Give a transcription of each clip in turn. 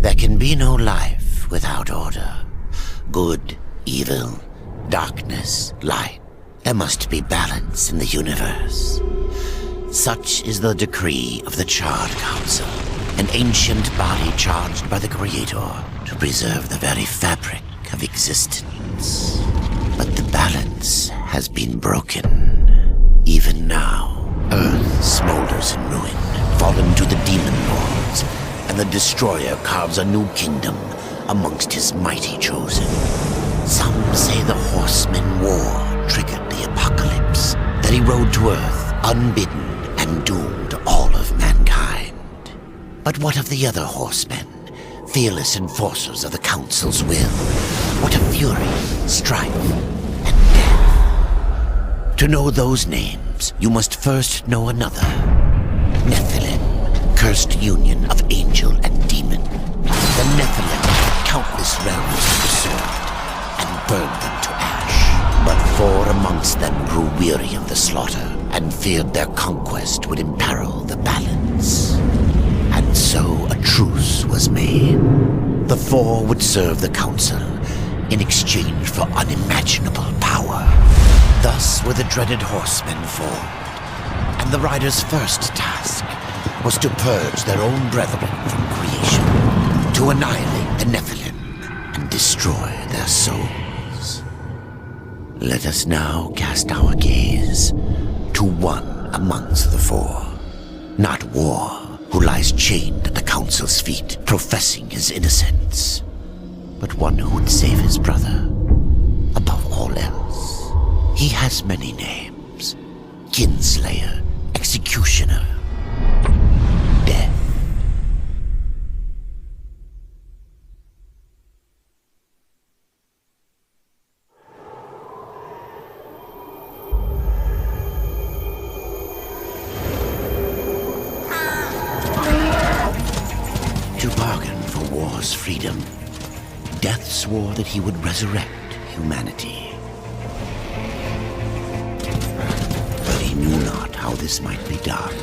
There can be no life without order. Good, evil, darkness, light. There must be balance in the universe. Such is the decree of the Charred Council, an ancient body charged by the Creator to preserve the very fabric of existence. But the balance has been broken. Even now, Earth smolders in ruin, fallen to the demon lords, and the Destroyer carves a new kingdom amongst his mighty chosen. Some say the Horseman War triggered the apocalypse, that he rode to Earth unbidden and doomed all of mankind. But what of the other horsemen, fearless enforcers of the Council's will? What of fury, strife, and death? To know those names, you must first know another. Nephilim, cursed union of angel and demon. The Nephilim had countless realms to the sword and burned them to ash. But 4 amongst them grew weary of the slaughter and feared their conquest would imperil the balance. And so a truce was made. The 4 would serve the Council in exchange for unimaginable power. Thus were the dreaded horsemen formed, and the riders' first task was to purge their own brethren from creation, to annihilate the Nephilim and destroy their souls. Let us now cast our gaze to one amongst the 4, not War, who lies chained at the Council's feet, professing his innocence, but one who would save his brother above all else. He has many names: Kinslayer, Executioner, Death. To bargain for war's freedom, Death swore that he would resurrect humanity. But he knew not how this might be done.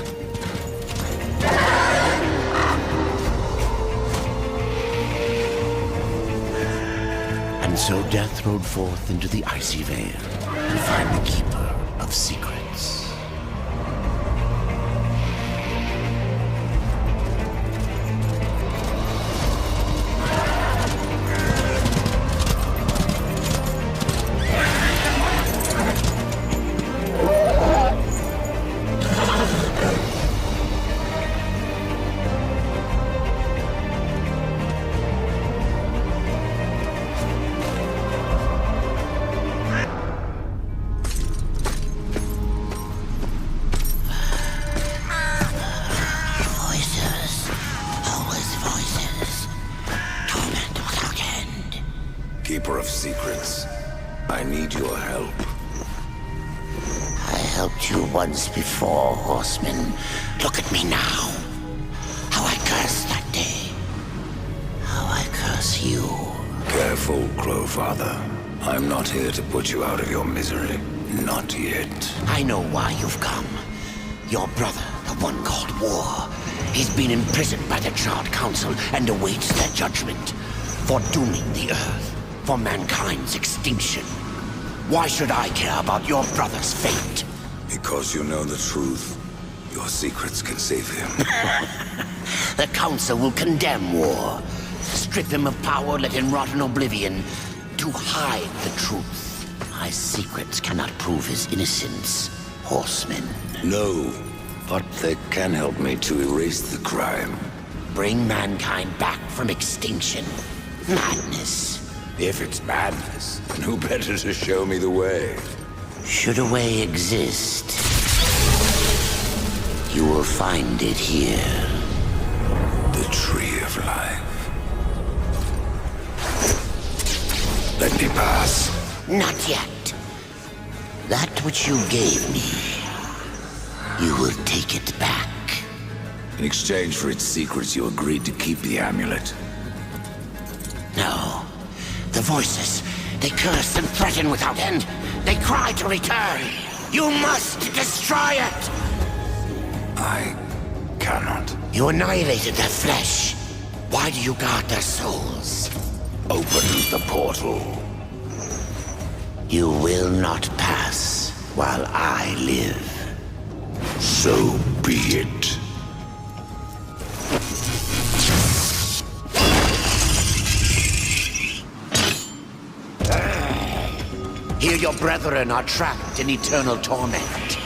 And so Death rode forth into the icy veil to find the Keeper of Secrets. Keeper of Secrets, I need your help. I helped you once before, Horseman. Look at me now. How I cursed that day. How I curse you. Careful, Crowfather. I'm not here to put you out of your misery. Not yet. I know why you've come. Your brother, the one called War, he's been imprisoned by the Charred Council and awaits their judgment for dooming the Earth, for mankind's extinction. Why should I care about your brother's fate? Because you know the truth. Your secrets can save him. The Council will condemn War. Strip him of power, let him rot in oblivion. To hide the truth. My secrets cannot prove his innocence, Horseman. No, but they can help me to erase the crime. Bring mankind back from extinction. Madness. If it's madness, then who better to show me the way? Should a way exist, you will find it here. The Tree of Life. Let me pass. Not yet. That which you gave me, you will take it back. In exchange for its secrets, you agreed to keep the amulet. No. The voices, they curse and threaten without end. They cry to return. You must destroy it. I cannot. You annihilated their flesh. Why do you guard their souls? Open the portal. You will not pass while I live. So be it. Here your brethren are trapped in eternal torment.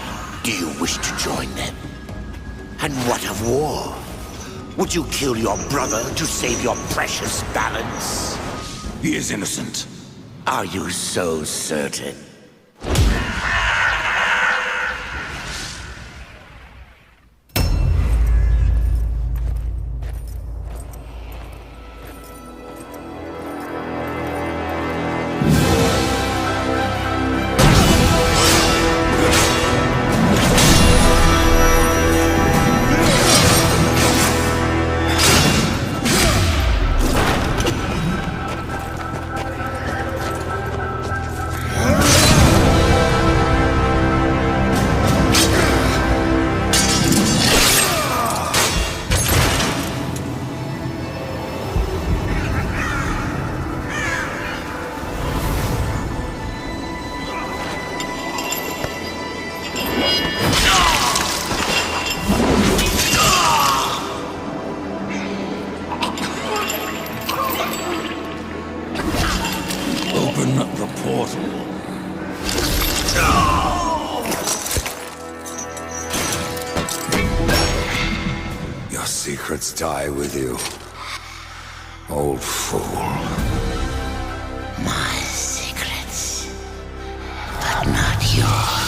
Do you wish to join them? And what of war? Would you kill your brother to save your precious balance? He is innocent. Are you so certain? Secrets die with you, old fool. My secrets, but not yours.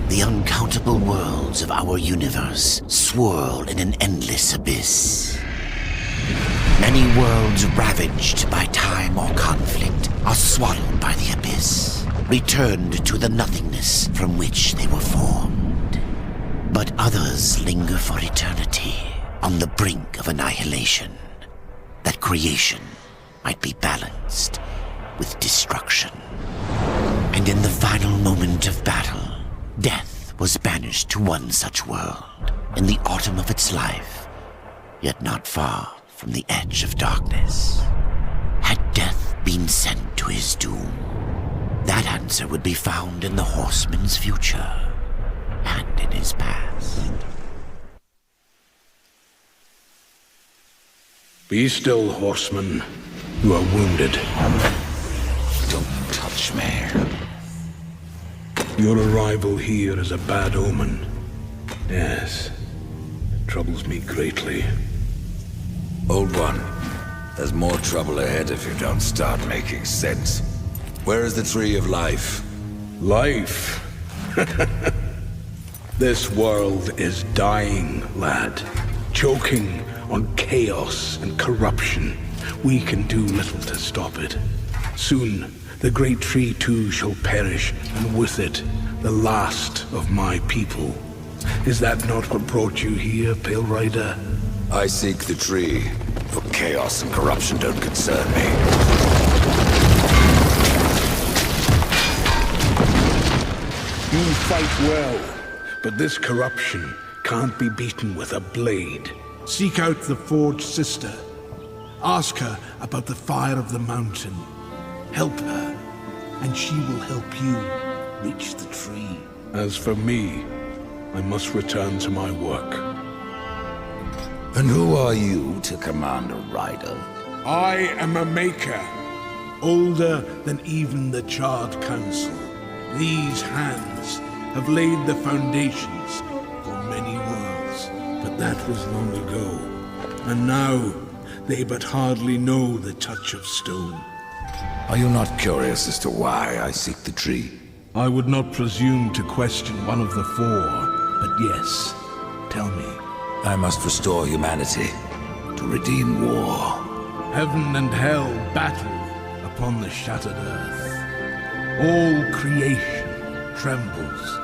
The uncountable worlds of our universe swirl in an endless abyss. Many worlds ravaged by time or conflict are swallowed by the abyss, returned to the nothingness from which they were formed. But others linger for eternity on the brink of annihilation, that creation might be balanced with destruction. And in the final moment of battle, death was banished to one such world in the autumn of its life, yet not far from the edge of darkness. Had death been sent to his doom, that answer would be found in the horseman's future and in his past. Be still, horseman. You are wounded. Don't touch me. Your arrival here is a bad omen. Yes, it troubles me greatly. Old one, there's more trouble ahead if you don't start making sense. Where is the tree of life? Life? This world is dying, lad. Choking on chaos and corruption. We can do little to stop it. Soon, the great tree too shall perish, and with it, the last of my people. Is that not what brought you here, Pale Rider? I seek the tree, for chaos and corruption don't concern me. You fight well, but this corruption can't be beaten with a blade. Seek out the Forged Sister. Ask her about the fire of the mountain. Help her, and she will help you reach the tree. As for me, I must return to my work. And who are you to command a rider? I am a maker, older than even the Charred Council. These hands have laid the foundations for many worlds, but that was long ago. And now, they but hardly know the touch of stone. Are you not curious as to why I seek the tree? I would not presume to question one of the four, but yes, tell me. I must restore humanity, to redeem war. Heaven and hell battle upon the shattered earth. All creation trembles,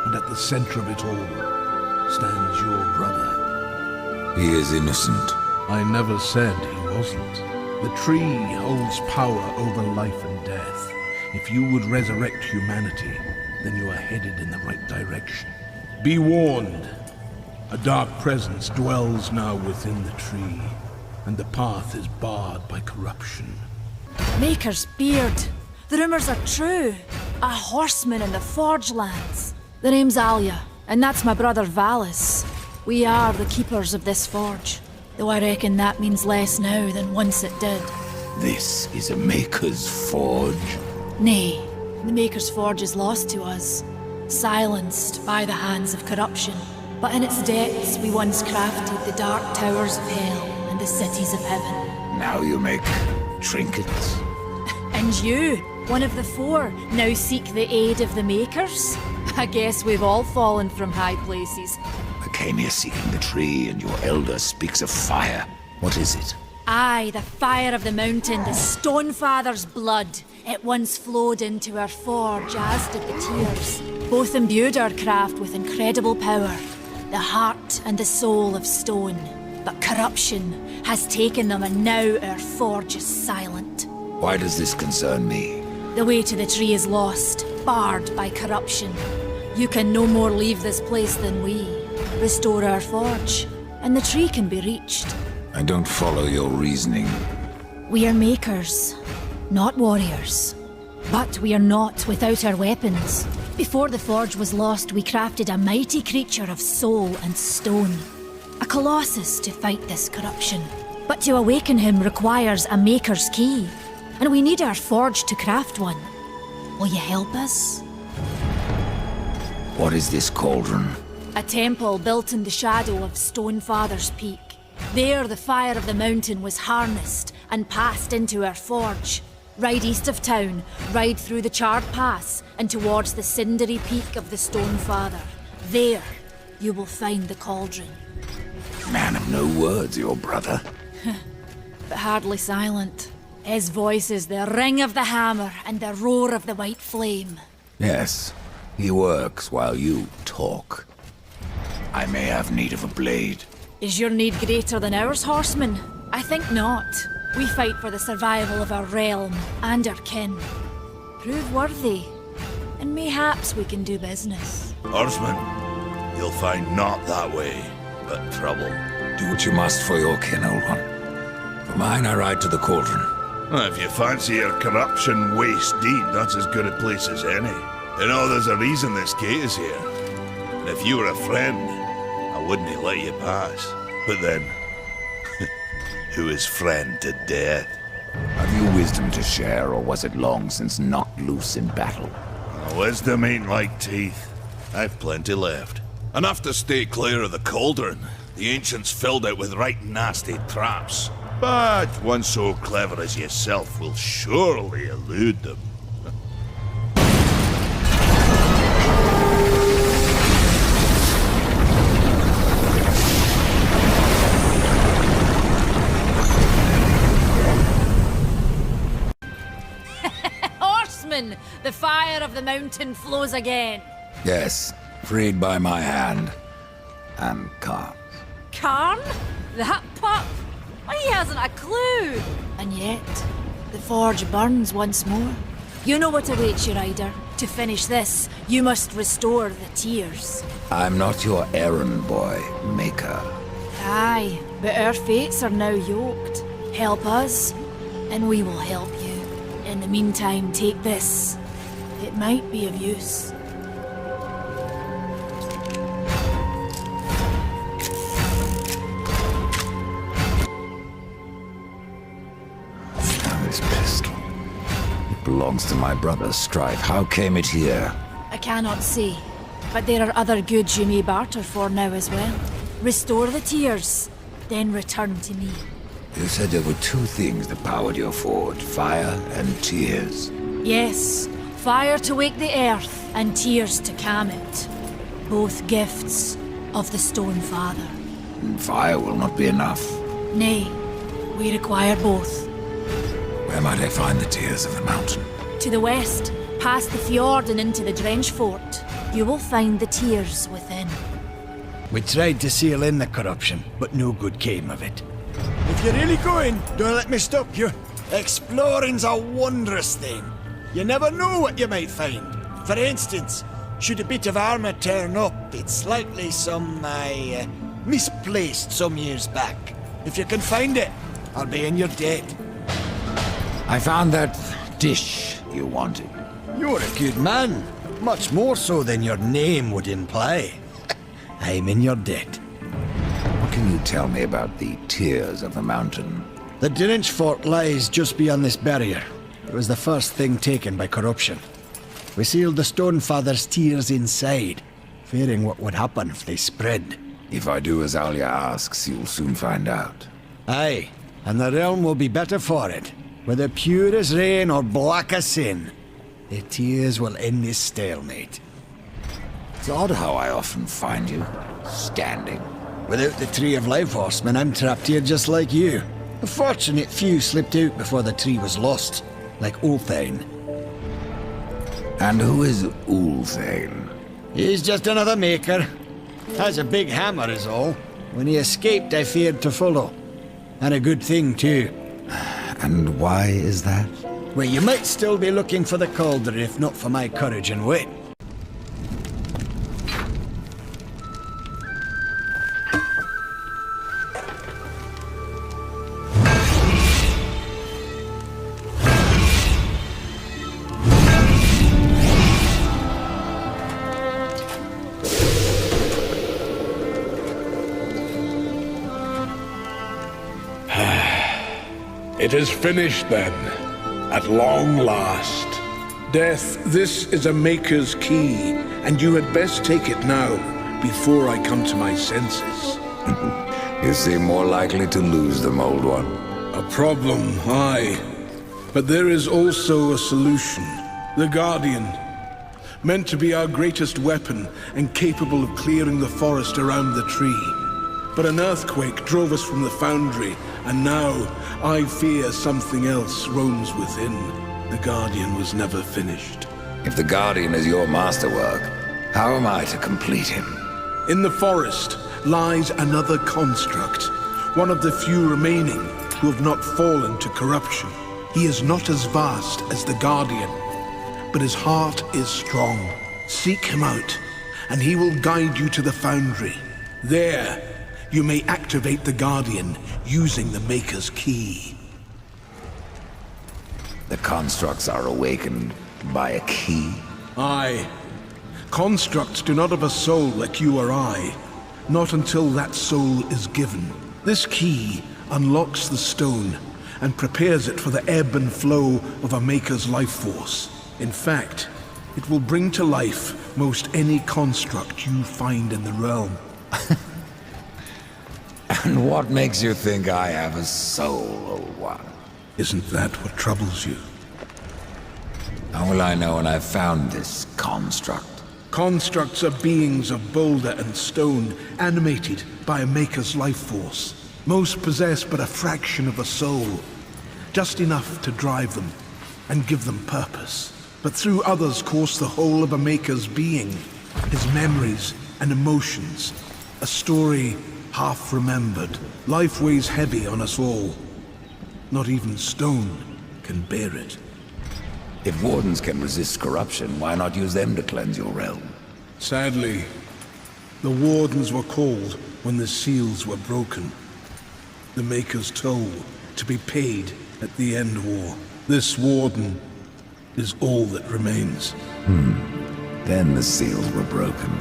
and at the center of it all stands your brother. He is innocent. I never said he wasn't. The tree holds power over life and death. If you would resurrect humanity, then you are headed in the right direction. Be warned. A dark presence dwells now within the tree, and the path is barred by corruption. Maker's beard. The rumors are true. A horseman in the Forge lands. The name's Alia, and that's my brother Valis. We are the keepers of this forge, though I reckon that means less now than once it did. This is a Maker's forge. Nay, the Maker's forge is lost to us, silenced by the hands of corruption. But in its depths we once crafted the dark towers of hell and the cities of heaven. Now you make trinkets. And you, one of the four, now seek the aid of the Makers? I guess we've all fallen from high places. I came here seeking the tree, and your elder speaks of fire. What is it? Aye, the fire of the mountain, the Stonefather's blood. It once flowed into our forge, as did the tears. Both imbued our craft with incredible power, the heart and the soul of stone. But corruption has taken them, and now our forge is silent. Why does this concern me? The way to the tree is lost, barred by corruption. You can no more leave this place than we. Restore our forge, and the tree can be reached. I don't follow your reasoning. We are makers, not warriors. But we are not without our weapons. Before the forge was lost, we crafted a mighty creature of soul and stone. A colossus to fight this corruption. But to awaken him requires a maker's key. And we need our forge to craft one. Will you help us? What is this cauldron? A temple built in the shadow of Stonefather's Peak. There the fire of the mountain was harnessed and passed into our forge. Ride east of town, ride through the charred pass and towards the cindery peak of the Stonefather. There, you will find the cauldron. Man of no words, your brother. But hardly silent. His voice is the ring of the hammer and the roar of the white flame. Yes, he works while you talk. I may have need of a blade. Is your need greater than ours, horseman? I think not. We fight for the survival of our realm and our kin. Prove worthy, and mayhaps we can do business. Horseman, you'll find naught that way, but trouble. Do what you must for your kin, old one. For mine, I ride to the cauldron. If you fancy your corruption waist deep, that's as good a place as any. You know, there's a reason this gate is here. And if you were a friend, I wouldn't let you pass. But then, who is friend to death? Have you wisdom to share, or was it long since knocked loose in battle? Wisdom ain't like teeth. I've plenty left. Enough to stay clear of the cauldron. The ancients filled it with right nasty traps. But one so clever as yourself will surely elude them. Horseman, the fire of the mountain flows again. Yes, freed by my hand. And calm. Karn? That pup? He hasn't a clue! And yet, the forge burns once more. You know what awaits you, rider. To finish this, you must restore the tears. I'm not your errand boy, Maker. Aye, but our fates are now yoked. Help us, and we will help you. In the meantime, take this. It might be of use. This pistol. It belongs to my brother, Strife. How came it here? I cannot say, but there are other goods you may barter for now as well. Restore the tears, then return to me. You said there were two things that powered your forge, fire and tears. Yes, fire to wake the earth, and tears to calm it. Both gifts of the Stonefather. And fire will not be enough. Nay, We require both. Where might I find the tears of the mountain? To the west, past the fjord and into the drench fort, you will find the tears within. We tried to seal in the corruption, but no good came of it. If you're really going, don't let me stop you. Exploring's a wondrous thing. You never know what you might find. For instance, should a bit of armour turn up, it's likely some, misplaced some years back. If you can find it, I'll be in your debt. I found that dish you wanted. You're a good man. Much more so than your name would imply. I'm in your debt. What can you tell me about the tears of the mountain? The drench fort lies just beyond this barrier. It was the first thing taken by corruption. We sealed the Stonefather's tears inside, fearing what would happen if they spread. If I do as Alia asks, you'll soon find out. Aye, and the realm will be better for it. Whether pure as rain or black as sin, the tears will end this stalemate. It's odd how I often find you standing. Without the Tree of Life Horseman, I'm trapped here just like you. A fortunate few slipped out before the tree was lost, like Ulthane. And who is Ulthane? He's just another maker. Has a big hammer is all. When he escaped, I feared to follow. And a good thing, too. And why is that? Well, you might still be looking for the cauldron if not for my courage and wit. It is finished then, at long last. Death, this is a maker's key, and you had best take it now, before I come to my senses. You seem more likely to lose them, old one. A problem, aye. But there is also a solution. The Guardian. Meant to be our greatest weapon, and capable of clearing the forest around the tree. But an earthquake drove us from the foundry, and now I fear something else roams within. The Guardian was never finished. If the Guardian is your masterwork, how am I to complete him? In the forest lies another construct, one of the few remaining who have not fallen to corruption. He is not as vast as the Guardian, but his heart is strong. Seek him out, and he will guide you to the foundry. There, you may activate the Guardian using the Maker's key. The constructs are awakened by a key? Aye. Constructs do not have a soul like you or I. Not until that soul is given. This key unlocks the stone and prepares it for the ebb and flow of a Maker's life force. In fact, it will bring to life most any construct you find in the realm. And what makes you think I have a soul, old one? Isn't that what troubles you? How will I know when I've found this construct? Constructs are beings of boulder and stone, animated by a Maker's life force. Most possess but a fraction of a soul, just enough to drive them and give them purpose. But through others course the whole of a Maker's being, his memories and emotions, a story half remembered. Life weighs heavy on us all. Not even stone can bear it. If wardens can resist corruption, why not use them to cleanse your realm? Sadly, the wardens were called when the seals were broken. The Maker's toll to be paid at the end war. This warden is all that remains. Then the seals were broken.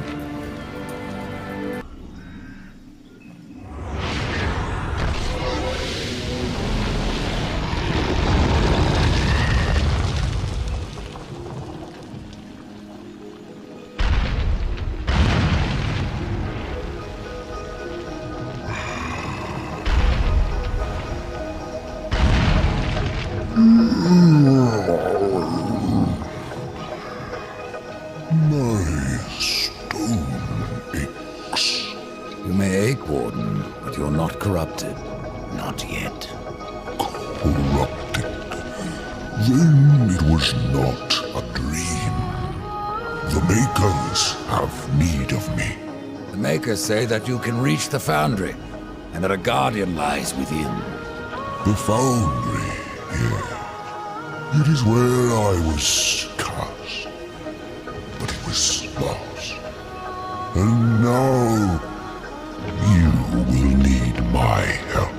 You may ache, Warden, but you're not corrupted. Not yet. Then it was not a dream. The Makers have need of me. The Makers say that you can reach the Foundry, and that a Guardian lies within. The Foundry, yes. It is where I was cast. But it was lost. And now, you will need my help.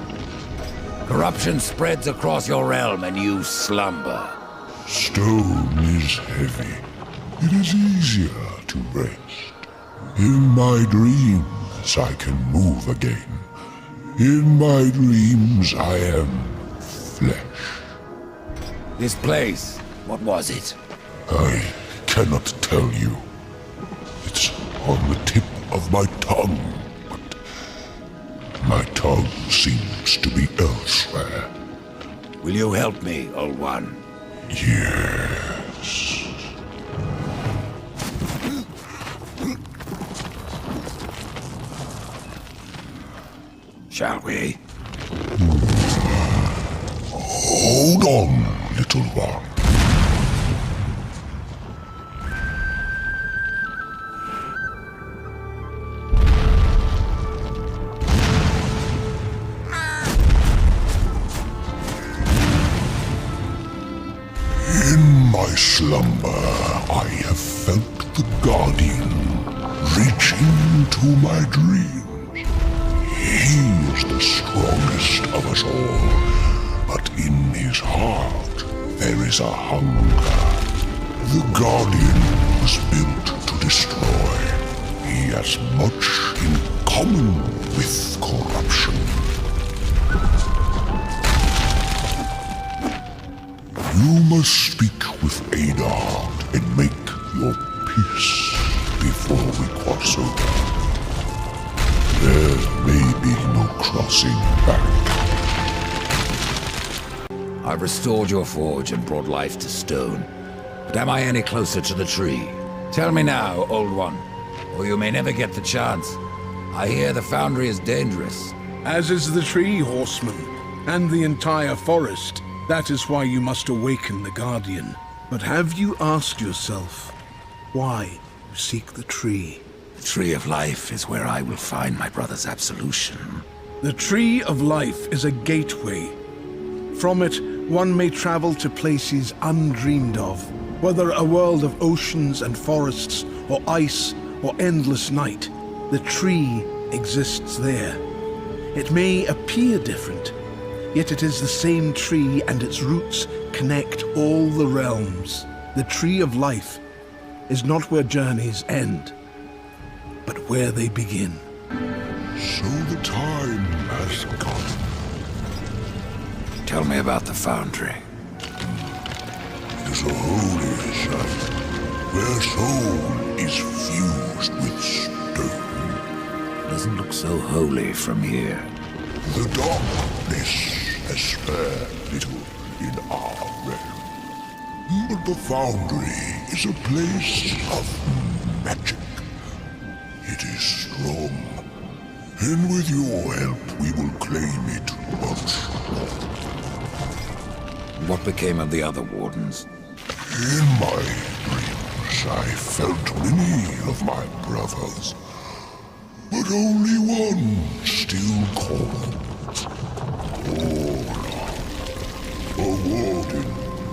Corruption spreads across your realm and you slumber. Stone is heavy. It is easier to rest. In my dreams I can move again. In my dreams I am flesh. This place, what was it? I cannot tell you. It's on the tip of my tongue, but my tongue seems to be elsewhere. Will you help me, Old One? Yes. Shall we? Hold on, little one. In my slumber, I have felt the Guardian reach into my dreams. He is the strongest of us all, but in his heart there is a hunger. The Guardian was built to destroy. He has much in common with corruption. You must speak with Adar and make your peace before we cross over. There may be no crossing back. I've restored your forge and brought life to stone. But am I any closer to the tree? Tell me now, Old One, or you may never get the chance. I hear the Foundry is dangerous. As is the tree, horseman, and the entire forest. That is why you must awaken the Guardian. But have you asked yourself why you seek the tree? The Tree of Life is where I will find my brother's absolution. The Tree of Life is a gateway. From it, one may travel to places undreamed of, whether a world of oceans and forests, or ice, or endless night. The tree exists there. It may appear different, yet it is the same tree, and its roots connect all the realms. The Tree of Life is not where journeys end, but where they begin. So the time has come. Tell me about the Foundry. It is a holy site, where soul is fused with stone. Doesn't look so holy from here. The darkness has spared little in our realm. But the Foundry is a place of magic. It is strong, and with your help we will claim it once more. What became of the other wardens? In my dreams I felt many of my brothers, but only one still called. Olarak, a warden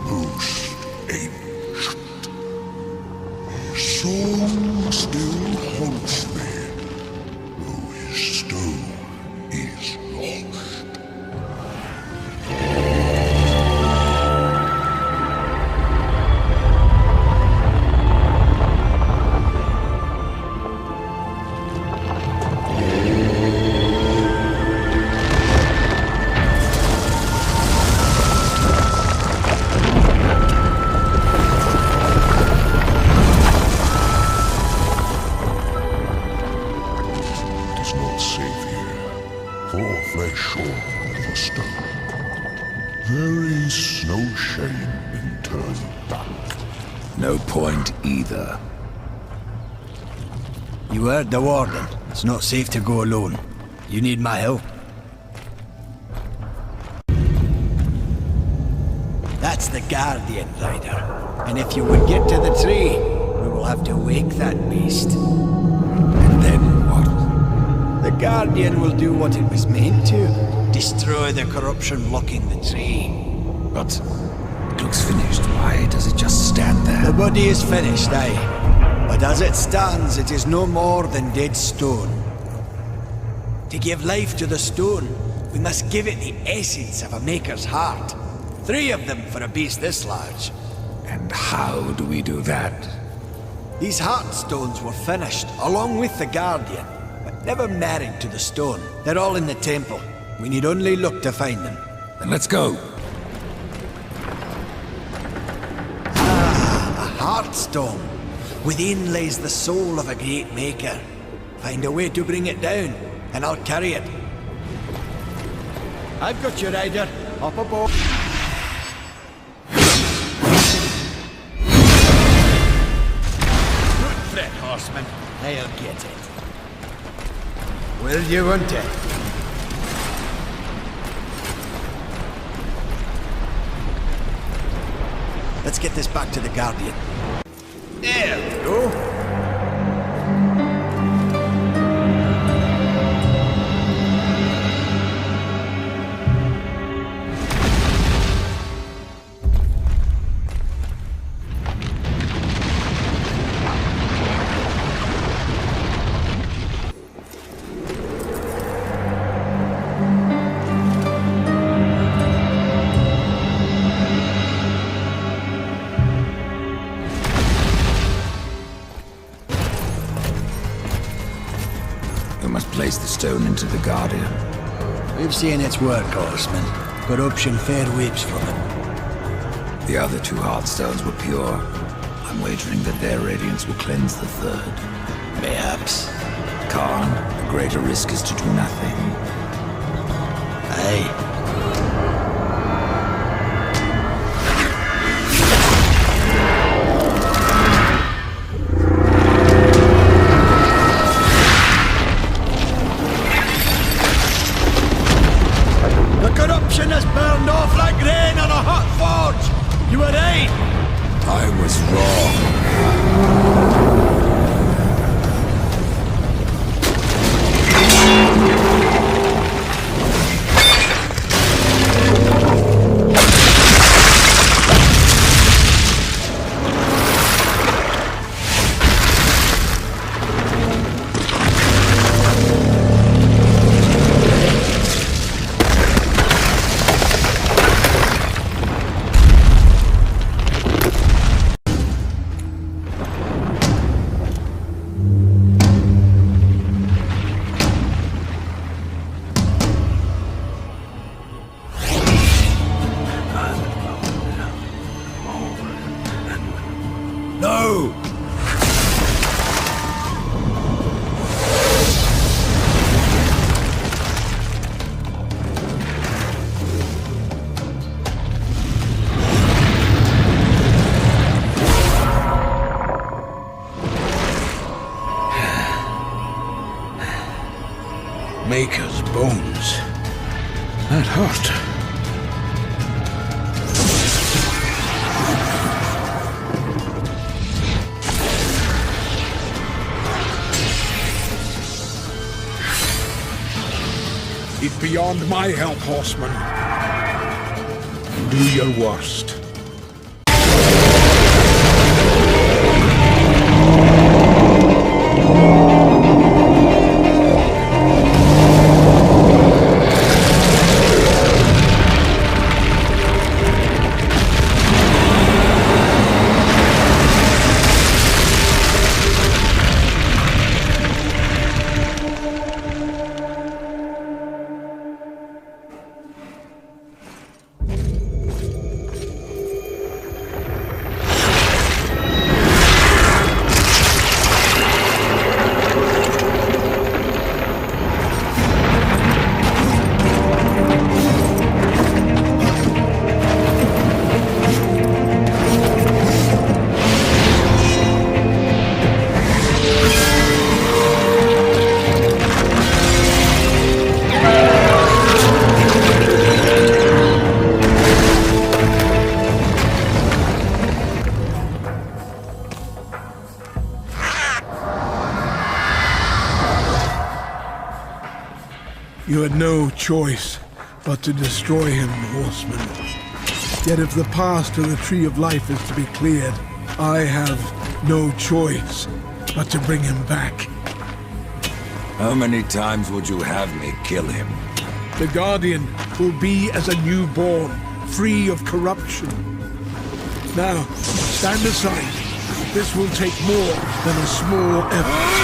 most ancient. Song still haunts me, though his stone is lost. No point either. You heard the warden. It's not safe to go alone. You need my help. That's That's the Guardian, Rider. And if you would get to the tree, we will have to wake that beast. And then what? The Guardian will do what it was meant to. Destroy the corruption blocking the tree. But it looks finished. Why does it just stand there? The body is finished, aye. But as it stands, it is no more than dead stone. To give life to the stone, we must give it the essence of a maker's heart. 3 of them for a beast this large. And how do we do that? These heart stones were finished, along with the Guardian, but never married to the stone. They're all in the temple. We need only look to find them. Then let's go. A heart stone. Within lays the soul of a great maker. Find a way to bring it down, and I'll carry it. I've got you, Rider. Up aboard. Don't fret, horseman. I'll get it. Will you want it? Let's get this back to the Guardian. There we go. Place the stone into the Guardian. We've seen its work, horseman. Corruption fair weeps from it. The other 2 Heartstones were pure. I'm wagering that their radiance will cleanse the 3rd. Mayhaps. Khan, the greater risk is to do nothing. Aye. Has burned off like rain on a hot forge! You were right! I was wrong. No! Maker's bones. That hurt. It's beyond my help, horseman. Do your worst. You had no choice but to destroy him, horseman. Yet if the path to the Tree of Life is to be cleared, I have no choice but to bring him back. How many times would you have me kill him? The Guardian will be as a newborn, free of corruption. Now, stand aside. This will take more than a small effort.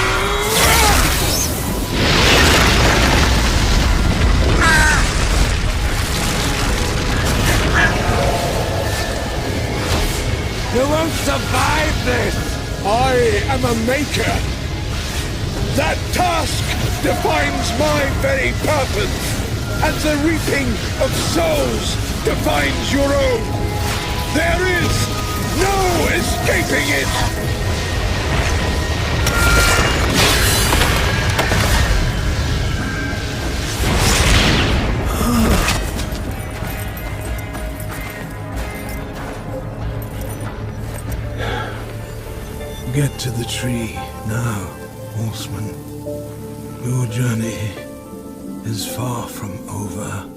You won't survive this! I am a maker. That task defines my very purpose, and the reaping of souls defines your own. There is no escaping it! Get to the tree now, horseman. Your journey is far from over.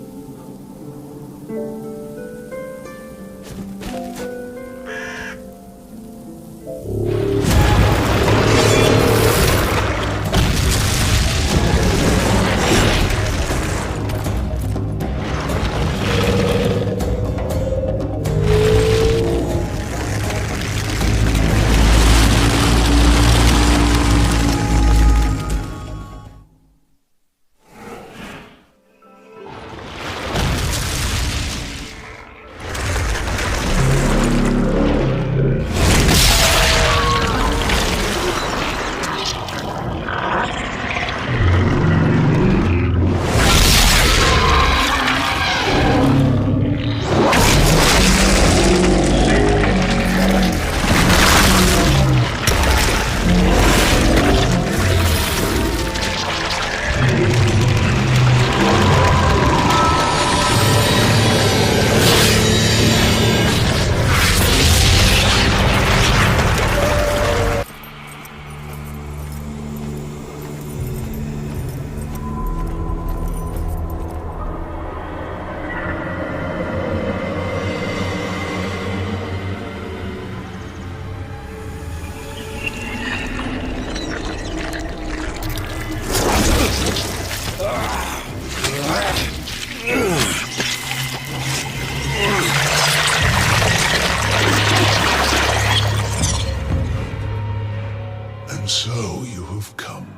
And so you have come,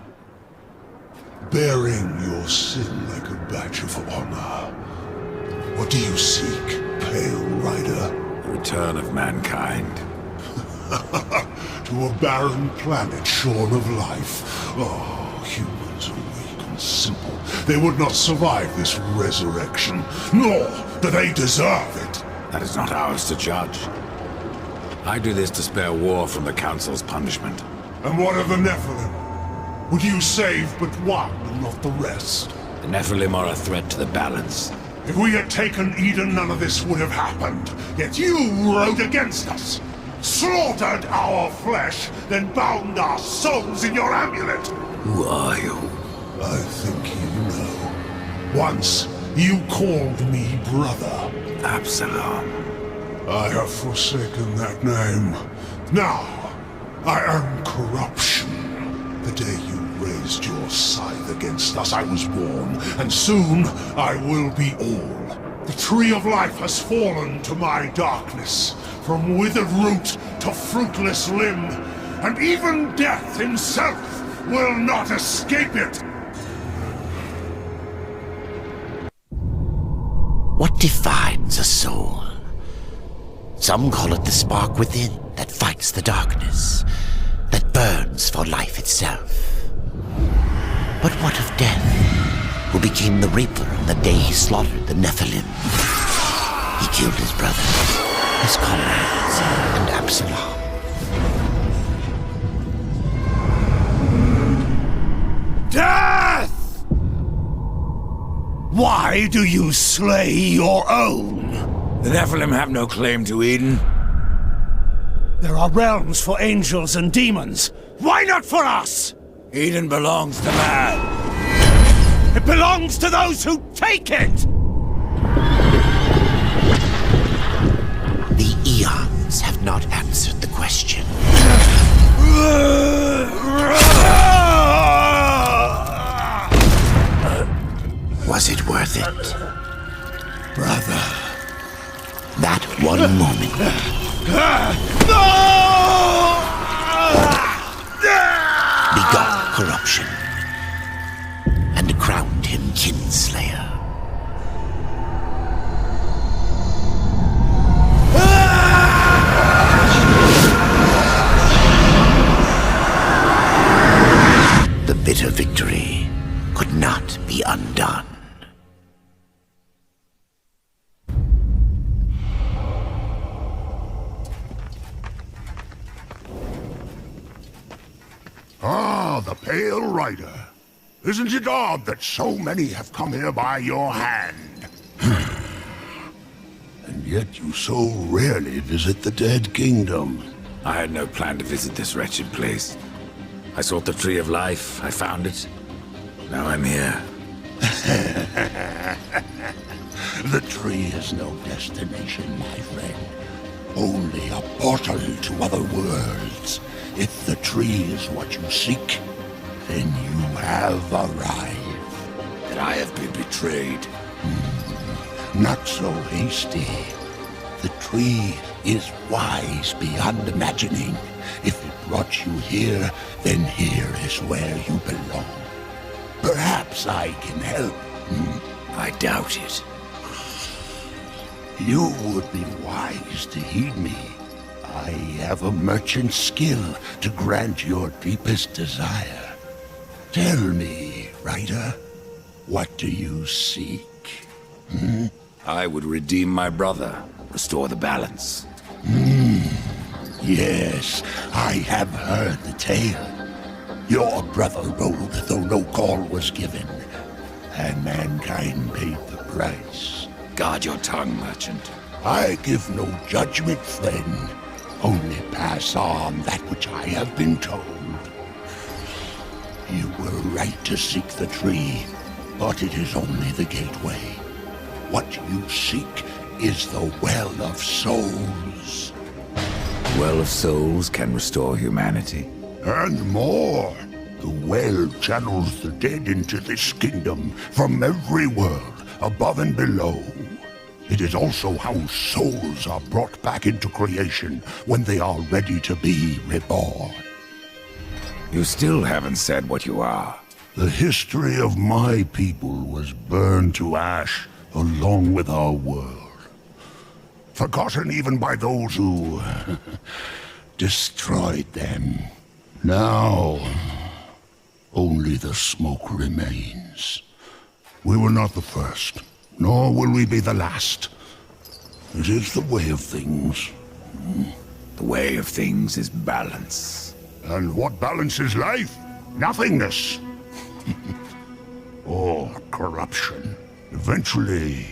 bearing your sin like a badge of honor. What do you seek, pale rider? The return of mankind. To a barren planet shorn of life. Oh, humans are weak and simple. They would not survive this resurrection, nor do they deserve it. That is not ours to judge. I do this to spare war from the Council's punishment. And what of the Nephilim? Would you save but one and not the rest? The Nephilim are a threat to the balance. If we had taken Eden, none of this would have happened. Yet you rode against us, slaughtered our flesh, then bound our souls in your amulet. Who are you? I think you know. Once, you called me brother. Absalom. I have forsaken that name. Now, I am corruption. The day you raised your scythe against us, I was born, and soon I will be all. The tree of life has fallen to my darkness, from withered root to fruitless limb, and even death himself will not escape it. What defines a soul? Some call it the spark within that fights the darkness, that burns for life itself. But what of death, who became the Reaper on the day he slaughtered the Nephilim? He killed his brother, his comrades, and Absalom. Death! Why do you slay your own? The Nephilim have no claim to Eden. There are realms for angels and demons. Why not for us? Eden belongs to man. It belongs to those who take it! The eons have not answered the question. Was it worth it? Brother. That one moment begot corruption and crowned him kinslayer. The bitter victory could not be undone. Ah, the Pale Rider. Isn't it odd that so many have come here by your hand? And yet you so rarely visit the Dead Kingdom. I had no plan to visit this wretched place. I sought the Tree of Life, I found it. Now I'm here. The tree has no destination, my friend. Only a portal to other worlds. If the tree is what you seek, then you have arrived. That I have been betrayed. Not so hasty. The tree is wise beyond imagining. If it brought you here, then here is where you belong. Perhaps I can help. I doubt it. You would be wise to heed me. I have a merchant's skill to grant your deepest desire. Tell me, Rider, what do you seek? I would redeem my brother, restore the balance. Yes, I have heard the tale. Your brother rode though no call was given, and mankind paid the price. Guard your tongue, merchant. I give no judgment, friend. Only pass on that which I have been told. You were right to seek the tree, but it is only the gateway. What you seek is the Well of Souls. Well of Souls can restore humanity. And more. The well channels the dead into this kingdom from every world, above and below. It is also how souls are brought back into creation when they are ready to be reborn. You still haven't said what you are. The history of my people was burned to ash along with our world. Forgotten even by those who destroyed them. Now, only the smoke remains. We were not the first, nor will we be the last. It is the way of things. The way of things is balance. And what balances life? Nothingness. Or corruption. Eventually,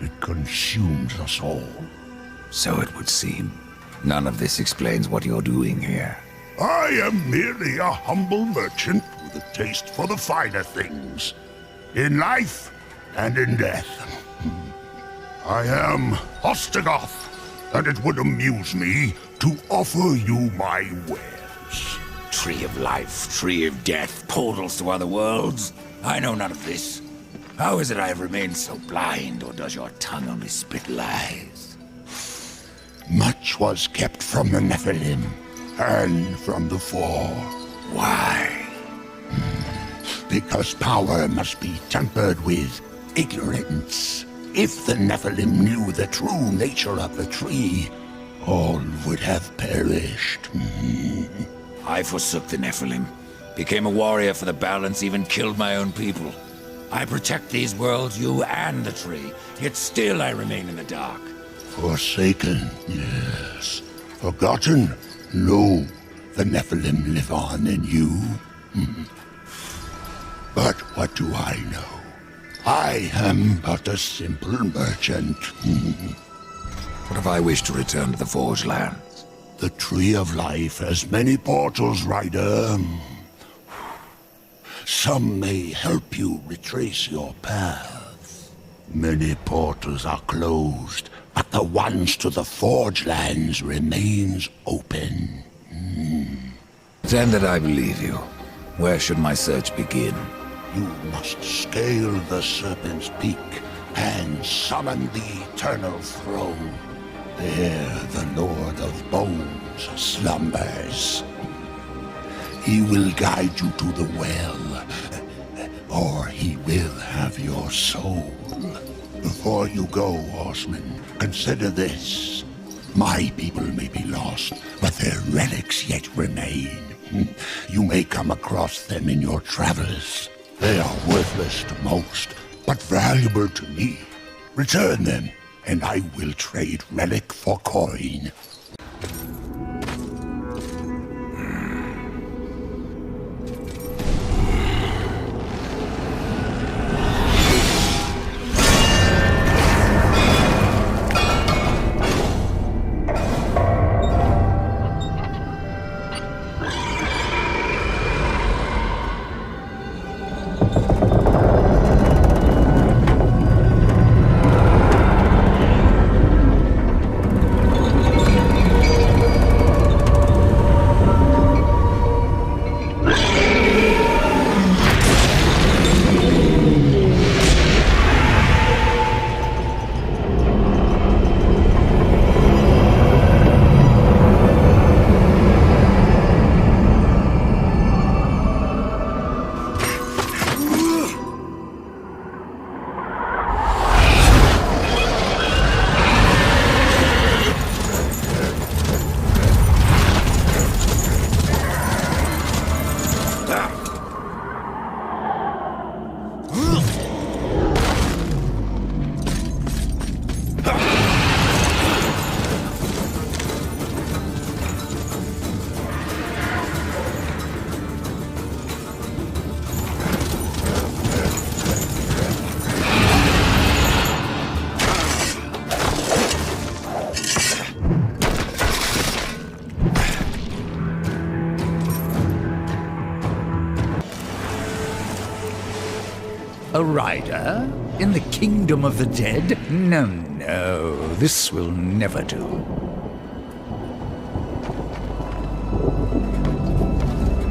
it consumes us all. So it would seem. None of this explains what you're doing here. I am merely a humble merchant with a taste for the finer things. In life and in death. I am Ostagoth, and it would amuse me to offer you my wares. Tree of life, tree of death, portals to other worlds. I know none of this. How is it I have remained so blind, or does your tongue only spit lies? Much was kept from the Nephilim, and from the Four. Why? Because power must be tempered with ignorance. If the Nephilim knew the true nature of the tree, all would have perished. I forsook the Nephilim, became a warrior for the balance, even killed my own people. I protect these worlds, you and the tree, yet still I remain in the dark. Forsaken, yes. Forgotten? No. The Nephilim live on in you. But what do I know? I am but a simple merchant. What if I wish to return to the Forge Lands? The Tree of Life has many portals, Rider. Some may help you retrace your path. Many portals are closed, but the ones to the Forge Lands remains open. Pretend that I believe you. Where should my search begin? You must scale the Serpent's Peak and summon the Eternal Throne. There the Lord of Bones slumbers. He will guide you to the well, or he will have your soul. Before you go, horseman, consider this. My people may be lost, but their relics yet remain. You may come across them in your travels. They are worthless to most, but valuable to me. Return them, and I will trade relic for coin. A rider? In the kingdom of the dead? No, no, this will never do.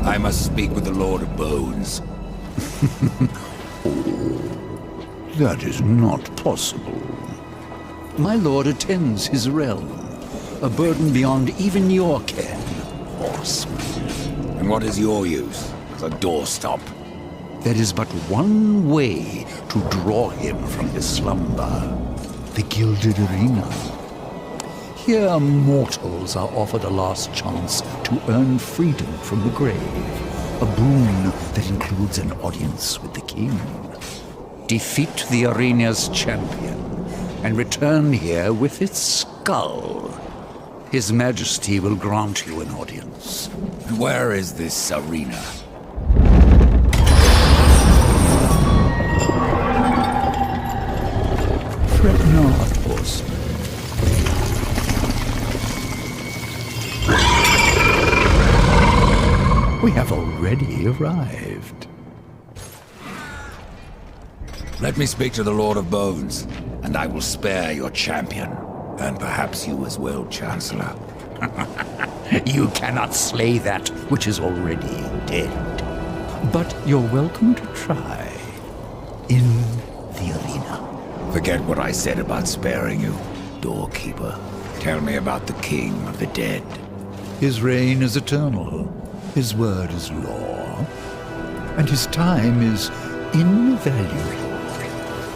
I must speak with the Lord of Bones. That is not possible. My lord attends his realm, a burden beyond even your ken, horseman. And what is your use? As a doorstop? There is but one way to draw him from his slumber. The Gilded Arena. Here mortals are offered a last chance to earn freedom from the grave. A boon that includes an audience with the king. Defeat the arena's champion and return here with its skull. His Majesty will grant you an audience. And where is this arena? Fret not, horseman. We have already arrived. Let me speak to the Lord of Bones, and I will spare your champion. And perhaps you as well, Chancellor. You cannot slay that which is already dead. But you're welcome to try. In the arena. Forget what I said about sparing you, doorkeeper. Tell me about the king of the dead. His reign is eternal. His word is law. And his time is invaluable.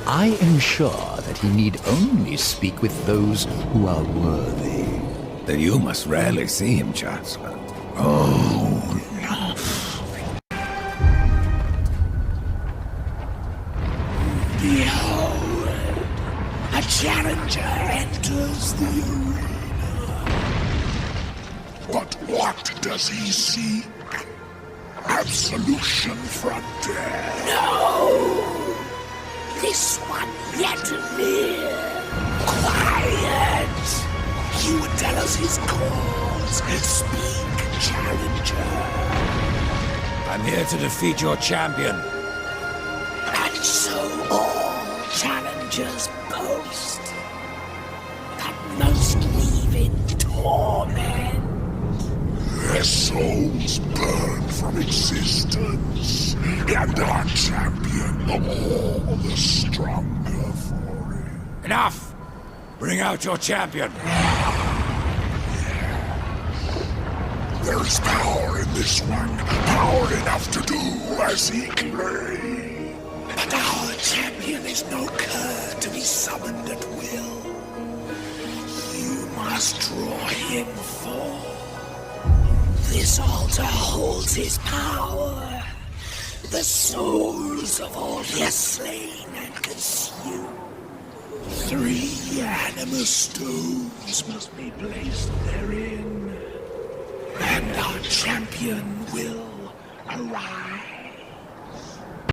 I ensure that he need only speak with those who are worthy. Then you must rarely see him, Chancellor. Oh, no. Behold, a challenger enters the arena. But what does he seek? Absolution from death. No! This one yet live. Quiet! He would tell us his cause. Speak, challenger. I'm here to defeat your champion. And so all challengers boast that most leave in torment. Their souls burn from existence, and our champion all the stronger for it. Enough! Bring out your champion. There is power in this one, power enough to do as he claims. But our champion is no cur to be summoned at will. You must draw him forth. This altar holds his power. The souls of all he has slain and consumed. 3 animus stones must be placed therein. And our champion will arrive.